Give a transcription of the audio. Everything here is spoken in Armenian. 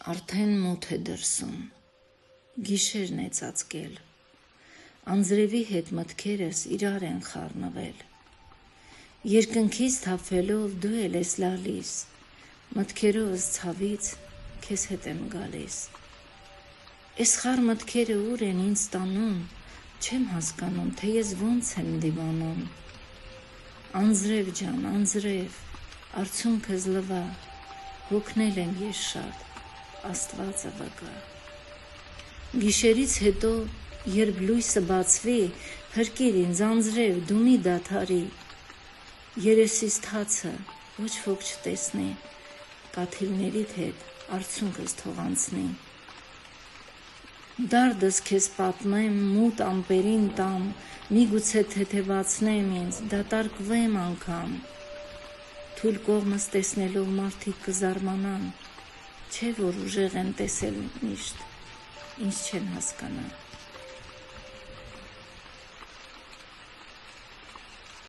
Արդեն մութ է դրսում, գիշերն է ծածկել, անձրևի հետ մտքերս իրար են խառնվել, երկնքից թափվելով դու էլ ես լալիս, մտքերովս ցավից քեզ հետ եմ գալիս, Էս խառ մտքերը ուր են ինձ տանում, չեմ հասկանում, թե ես ոնց եմ դիմանում, անձրև ջան, անձրև, արցունքս լվա, հոգնել եմ ես շատ, Աստվածը վկա, գիշերից հետո, երբ լույսը բացվի, փրկիր ինձ անձրև, դու մի դադարի, երեսիս թացը ոչ ոք չտեսնի, կաթիլներիդ հետ արցունքս թող անցնի, դարդս քեզ պատմեմ, մութ ամպերին տամ, միգուցե թեթևացնեմ ինձ, դատարկվեմ անգամ, թույլ կողմս տեսնելով մարդիկ կզարմանան, Չէ որ ուժեղ են տեսել միշտ, ինձ չեն հասկանա